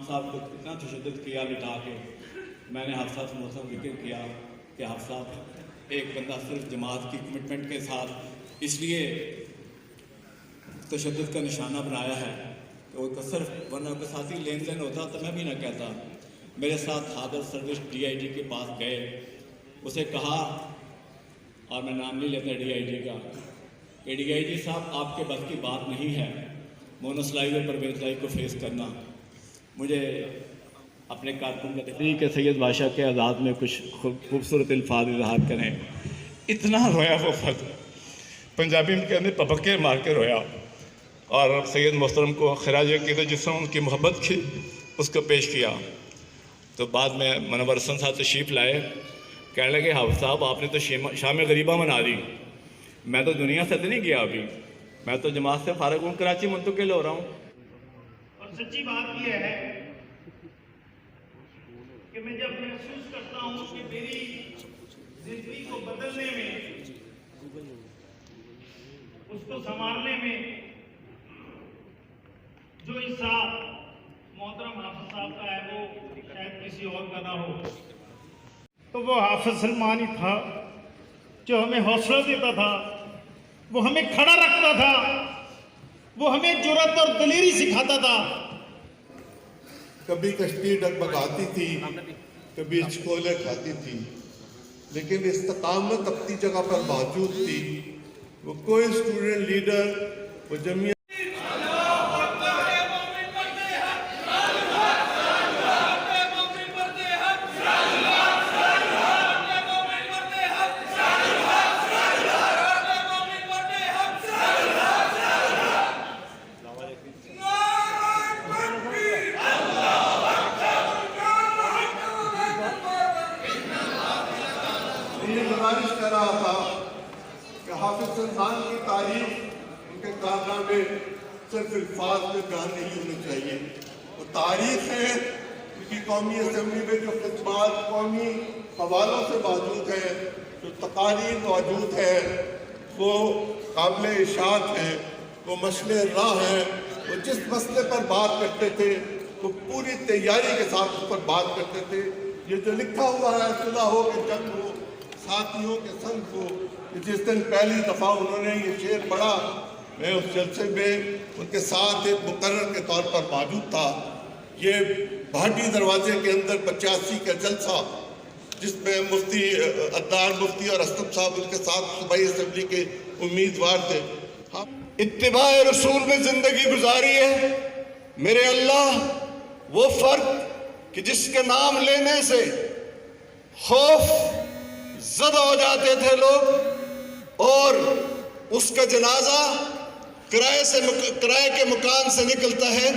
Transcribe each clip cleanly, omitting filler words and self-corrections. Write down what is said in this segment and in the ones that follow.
صاحب کو اتنا تشدد کیا لٹا کے، میں نے حافظ صاحب سے محترم ذکر کیا کہ حافظ صاحب ایک بندہ صرف جماعت کی کمٹمنٹ کے ساتھ اس لیے تشدد کا نشانہ بنایا ہے کہ وہ صرف ورنہ کے ساتھ ہی لین دین ہوتا تو میں بھی نہ کہتا۔ میرے ساتھ حاضر سروس ڈی آئی جی کے پاس گئے، اسے کہا، اور میں نام نہیں لیتا ڈی آئی جی کا، کہ ڈی آئی جی صاحب آپ کے بس کی بات نہیں ہے مونس لائی اور پرویز لائی کو فیس کرنا، مجھے اپنے کارکن کا تحریک کے سید بادشاہ کے آزاد میں کچھ خوبصورت الفاظ اظہار کریں۔ اتنا رویا وہ فرد، پنجابی میں کہنے پپکے مار کے رویا، اور سید محترم کو خراج عقیدت جس طرح ان کی محبت کی اس کو پیش کیا۔ تو بعد میں منور حسن صاحب تشریف لائے، کہنے لگے حافظ صاحب آپ نے تو شام غریبہ منا دی، میں تو دنیا سے نہیں گیا ابھی، میں تو جماعت سے فارغ ہوں، کراچی منتقل ہو رہا ہوں۔ اور سچی بات یہ ہے کہ میں جب محسوس کرتا ہوں کہ میری زندگی کو بدلنے میں، اس کو سنوارنے میں جو حصہ محترم حافظ صاحب کا ہے وہ شاید کسی اور کا نہ ہو، تو وہ حافظ سلمان ہی تھا جو ہمیں حوصلہ دیتا تھا، وہ ہمیں کھڑا رکھتا تھا، وہ ہمیں جرأت اور دلیری سکھاتا تھا۔ کبھی کشتی ڈگمگاتی تھی، کبھی چکولے کھاتی تھی، لیکن استقامت اپنی جگہ پر موجود تھی۔ وہ کوئی اسٹوڈنٹ لیڈر، وہ جمعیت گزارش کر رہا تھا کہ حافظ سلمان کی تعریف، ان کے کارنامے صرف الفاظ میں بیان نہیں ہونے چاہیے، وہ تاریخ ہے، ان کی قومی اسمبلی میں جو خدمات قومی حوالوں سے موجود ہے، جو تقاریر موجود ہے، وہ قابل اشاعت ہے، وہ مشعل راہ ہے۔ وہ جس مسئلے پر بات کرتے تھے وہ پوری تیاری کے ساتھ اس پر بات کرتے تھے۔ یہ جو لکھا ہوا ہے صلح ہو کہ جنگ ہو، ساتھیوں کے سنگ ہو، جس دن پہلی دفعہ انہوں نے یہ شعر پڑھا، میں اس جلسے میں ان کے ساتھ ایک مقرر کے طور پر موجود تھا۔ یہ بھاٹی دروازے کے اندر 85 کا جلسہ، جس میں مفتی عطار مفتی اور اسلم صاحب ان کے ساتھ صوبائی اسمبلی کے امیدوار تھے۔ اتباع رسول میں زندگی گزاری ہے میرے اللہ، وہ فرد کہ جس کے نام لینے سے خوف زدہ ہو جاتے تھے لوگ، اور اس کا جنازہ کرائے کے مکان سے نکلتا ہے،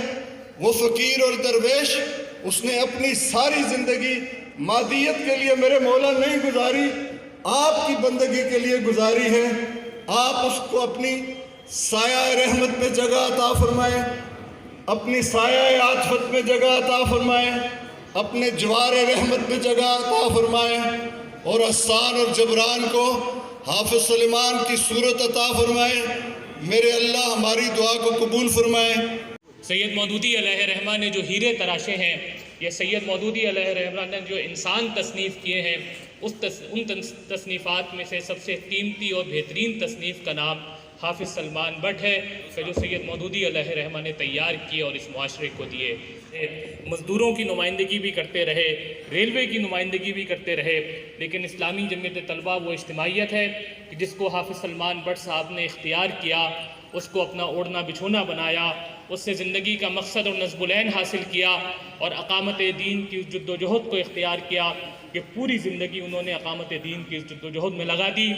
وہ فقیر اور درویش، اس نے اپنی ساری زندگی مادیت کے لیے میرے مولا نہیں گزاری، آپ کی بندگی کے لیے گزاری ہے۔ آپ اس کو اپنی سایہ رحمت میں جگہ عطا فرمائیں، اپنی سایہ عاطفت میں جگہ عطا فرمائیں، اپنے جوار رحمت میں جگہ عطا فرمائیں، اور احسان اور جبران کو حافظ سلمان کی صورت عطا فرمائیں۔ میرے اللہ ہماری دعا کو قبول فرمائیں۔ سید مودودی علیہ رحمہ نے جو ہیرے تراشے ہیں، یا سید مودودی علیہ رحمہ نے جو انسان تصنیف کیے ہیں، ان تصنیفات میں سے سب سے قیمتی اور بہترین تصنیف کا نام حافظ سلمان بٹ ہے، کہ جو سید مودودی علیہ رحمہ نے تیار کیے اور اس معاشرے کو دیے۔ مزدوروں کی نمائندگی بھی کرتے رہے، ریلوے کی نمائندگی بھی کرتے رہے، لیکن اسلامی جمعیت طلبہ وہ اجتماعیت ہے کہ جس کو حافظ سلمان بٹ صاحب نے اختیار کیا، اس کو اپنا اوڑھنا بچھونا بنایا، اس سے زندگی کا مقصد اور نصب العین حاصل کیا، اور اقامت دین کی جد و جہد کو اختیار کیا کہ پوری زندگی انہوں نے اقامت دین کی جد و جہد میں لگا دی۔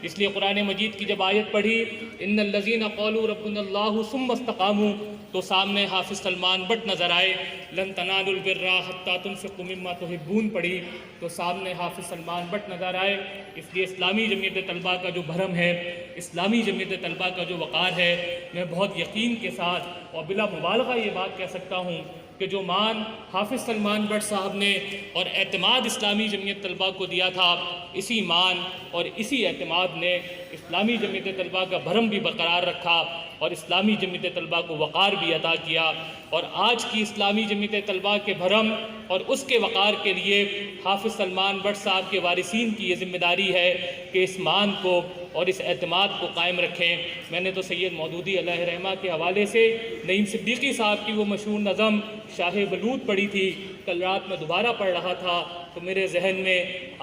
اس لیے قرآن مجید کی جب آیت پڑھی ان الذین قالوا ربنا اللہ ثم استقاموا، تو سامنے حافظ سلمان بٹ نظر آئے۔ لن تنالوا البر حتی تنفقوا مما تحبون پڑھی تو سامنے حافظ سلمان بٹ نظر آئے۔ اس لیے اسلامی جمعیت طلبہ کا جو بھرم ہے، اسلامی جمعیت طلبہ کا جو وقار ہے، میں بہت یقین کے ساتھ اور بلا مبالغہ یہ بات کہہ سکتا ہوں کہ جو مان حافظ سلمان بٹ صاحب نے اور اعتماد اسلامی جمعیت طلبہ کو دیا تھا، اسی مان اور اسی اعتماد نے اسلامی جمعیت طلبہ کا بھرم بھی برقرار رکھا۔ اور اسلامی جمعیت طلبہ کو وقار بھی عطا کیا، اور آج کی اسلامی جمعیت طلبہ کے بھرم اور اس کے وقار کے لیے حافظ سلمان بٹ صاحب کے وارثین کی یہ ذمہ داری ہے کہ اس مان کو اور اس اعتماد کو قائم رکھیں۔ میں نے تو سید مودودی علیہ رحمہ کے حوالے سے نعیم صدیقی صاحب کی وہ مشہور نظم شاہ بلوط پڑھی تھی، کل رات میں دوبارہ پڑھ رہا تھا تو میرے ذہن میں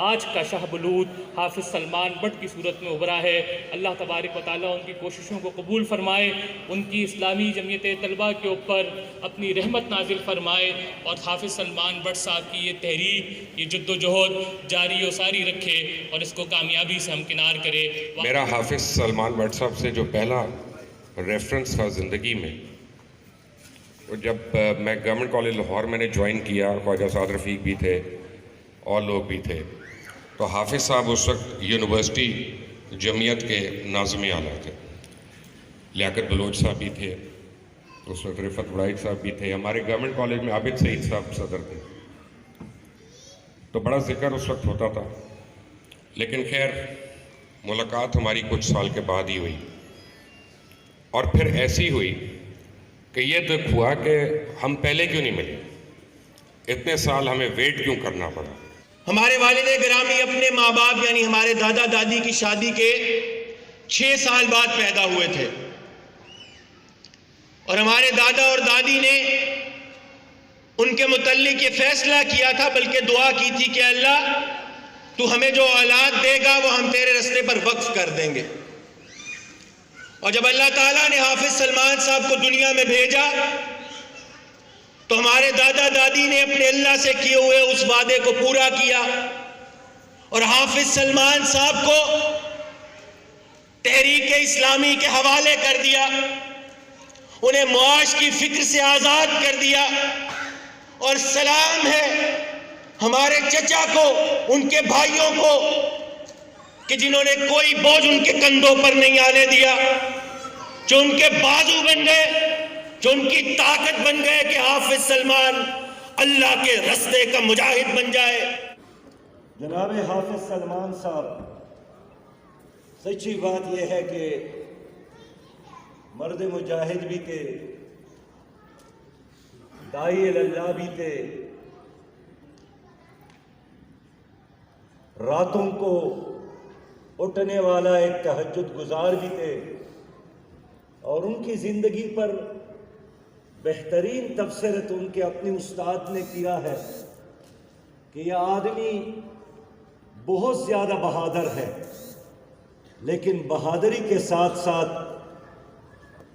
آج کا شاہ بلوط حافظ سلمان بٹ کی صورت میں ابھرا ہے۔ اللہ تبارک و تعالیٰ ان کی کوششوں کو قبول فرمائے، ان کی اسلامی جمعیت طلبہ کے اوپر اپنی رحمت نازل فرمائے، اور حافظ سلمان بٹ صاحب کی یہ تحریک، یہ جد و جہد جاری و ساری رکھے اور اس کو کامیابی سے ہمکنار کرے۔ میرا حافظ سلمان بٹ صاحب سے جو پہلا ریفرنس تھا زندگی میں، جب میں گورنمنٹ کالج لاہور میں نے جوائن کیا، خواجہ سعد رفیق بھی تھے اور لوگ بھی تھے، تو حافظ صاحب اس وقت یونیورسٹی جمعیت کے ناظم اعلیٰ تھے، لیاقت بلوچ صاحب بھی تھے، اس وقت رفت وڑائچ صاحب بھی تھے، ہمارے گورنمنٹ کالج میں عابد سعید صاحب صدر تھے، تو بڑا ذکر اس وقت ہوتا تھا۔ لیکن خیر ملاقات ہماری کچھ سال کے بعد ہی ہوئی، اور پھر ایسی ہوئی کہ یہ دکھ ہوا کہ ہم پہلے کیوں نہیں ملے، اتنے سال ہمیں ویٹ کیوں کرنا پڑا۔ ہمارے والد گرامی اپنے ماں باپ یعنی ہمارے دادا دادی کی شادی کے 6 سال بعد پیدا ہوئے تھے، اور ہمارے دادا اور دادی نے ان کے متعلق یہ فیصلہ کیا تھا، بلکہ دعا کی تھی کہ اللہ تو ہمیں جو اولاد دے گا وہ ہم تیرے رستے پر وقف کر دیں گے۔ اور جب اللہ تعالیٰ نے حافظ سلمان صاحب کو دنیا میں بھیجا تو ہمارے دادا دادی نے اپنے اللہ سے کیے ہوئے اس وعدے کو پورا کیا، اور حافظ سلمان صاحب کو تحریک اسلامی کے حوالے کر دیا، انہیں معاش کی فکر سے آزاد کر دیا، اور سلام ہے ہمارے چچا کو، ان کے بھائیوں کو، کہ جنہوں نے کوئی بوجھ ان کے کندھوں پر نہیں آنے دیا، جو ان کے بازو بن گئے، جو ان کی طاقت بن گئے کہ حافظ سلمان اللہ کے رستے کا مجاہد بن جائے۔ جناب حافظ سلمان صاحب، سچی بات یہ ہے کہ مرد مجاہد بھی تھے، داعی اللہ بھی تھے، راتوں کو اٹھنے والا ایک تہجد گزار بھی تھے، اور ان کی زندگی پر بہترین تبصرہ ان کے اپنے استاد نے کیا ہے کہ یہ آدمی بہت زیادہ بہادر ہے، لیکن بہادری کے ساتھ ساتھ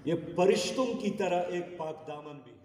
یہ فرشتوں کی طرح ایک پاک دامن بھی ہے۔